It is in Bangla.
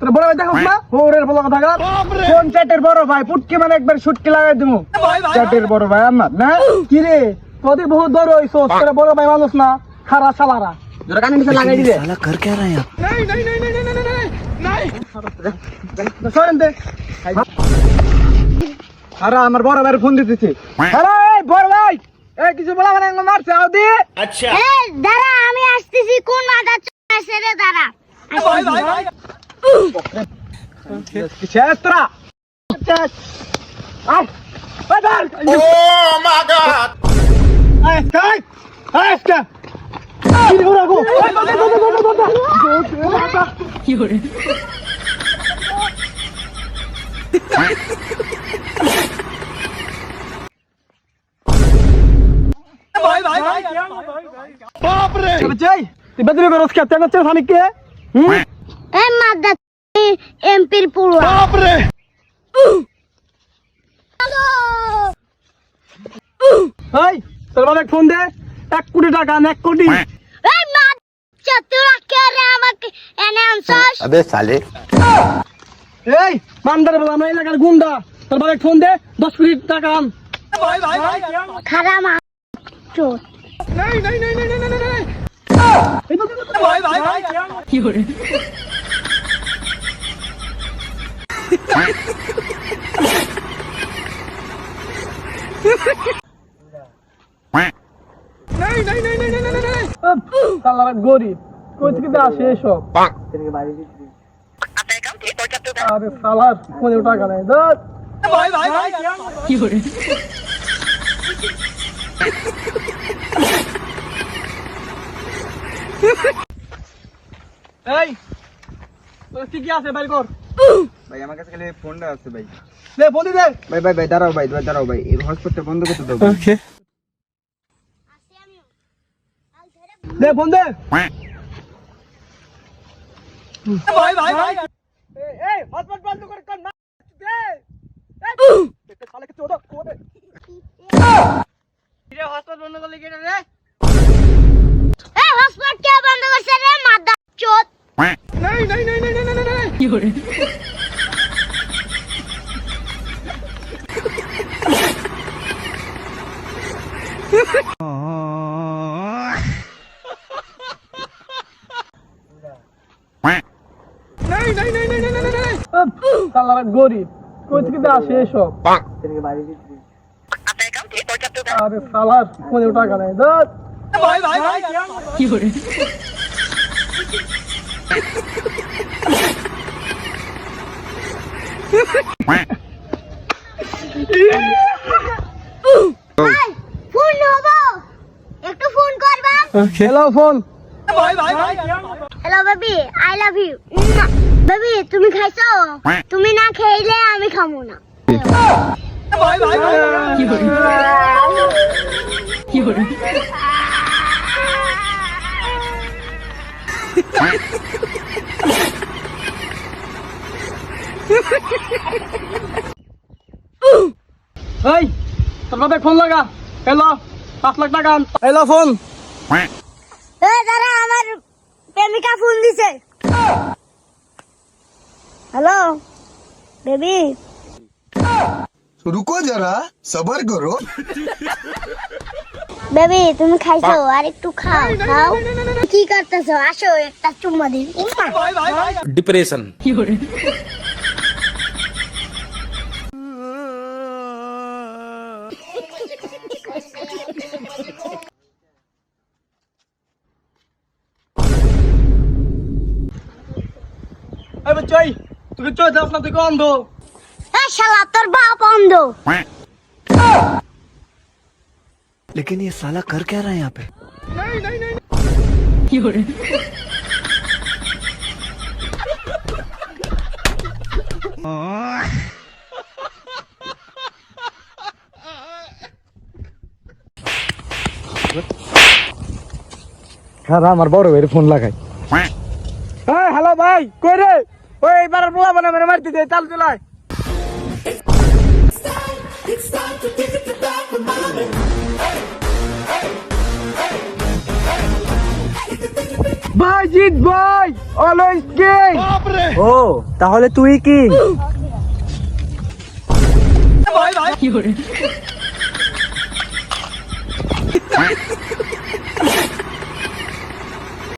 তোর বড় ভাই দেখোস না ওরের বড় কথা গা কোন চ্যাটের বড় ভাই পুটকি মানে একবার শুটকি লাগাই দিমু চ্যাটের বড় ভাই আমার না কি রে কদি বহুত বড় হইছস তোর বড় ভাই মানুষ না খারা শালারা জোরে কানে নিচে লাগাই দিবে শালা কর কে রা यार नहीं সরেন দে আরে আমার বড় ভাইয়ের ফোন দিতেছে হ্যালো এই বড় ভাই এই কিছু বলা মানে মারছে আউদি আচ্ছা এই দাঁড়া আমি আসতেছি কোন মাথা চড়াইছে রে দাঁড়া ভাই ভাই শেষ তোরা শেষ আয় ও মাই গড আয় কাই আয় স্কা কি হলো গো কি হলো भाई भाई बाप रे बच्चे ते बदले में उसके तेरे से थाने के ए मादा एमपीर पुरवा बाप रे हाय তোর বাবা ফোন দে 1 কোটি টাকা 1 কোটি এই মাদ চতুরা কে রে আমাকে এনে আনছস अबे साले এই মান্দার বলা আমরা এলাকার গুন্ডা তোর বাবা ফোন দে 10 কোটি টাকা আন ভাই ভাই ভাই খারা মা চোর नहीं नहीं नहीं नहीं नहीं नहीं भाई भाई भाई কি হরে नहीं नहीं नहीं नहीं नहीं नहीं साला गरीब কই থেকে আসে এসব আরে সালা কোনে টাকা নাই দত ভাই ভাই ভাই কি হরে এই তোর কি আছে বাইর কর ভাই আমার কাছে খালি ফোনটা আছে ভাই দে ফোন দে ভাই ভাই ভাই দাঁড়াও ভাই এই হসপিটালটা বন্ধ করতে দাও ওকে দে ফোন দে ভাই ভাই ভাই এই হসপিটাল বন্ধ করে কর না দে এই শালা কে চোদা কোদে রে হসপিটাল বন্ধ করলে কি রে এই হসপিটাল কে বন্ধ করছে রে মাদা চোর नहीं नहीं नहीं नहीं नहीं नहीं কি হরে नहीं नहीं नहीं नहीं नहीं नहीं साला गरीब কই থেকে আসে এসব আরে সালা কোনে টাকা নাই দত ভাই ভাই ভাই কি হরে ফোন হবো একটু ফোন করবা hello phone hello baby I love you baby তুমি খাইছো তুমি না খেইলে আমি খামু না কি হরে কি হরে এই তোর বাবা ফোন লাগা হ্যালো 5 লাখ টাকা হ্যালো ফোন এ দাঁড়া আমার প্রেমিকা ফোন দিছে হ্যালো বেবি रुको जरा सबर करो বেবি তুমি খাইছো আর একটু খাও খাও কি করতেছো আসো একটা চুম্মা দিই डिप्रेशन কি হরে এই বাচ্চাই তুই চল যাস না তুই অন্ধ এ শালা তোর বাপ অন্ধ लेकिन ये साला कर क्या रहा है यहाँ पे नहीं नहीं नहीं কি হরে খারা আমার বড় ভাইয়ের ফোন লাগাই এই হ্যালো ভাই কই রে ওই এবারে পোলা বানা মেরে মারতে দে চাল চলাই ভাই জিৎ ভাই অলওয়েজ কিং। ও তাহলে তুই কি?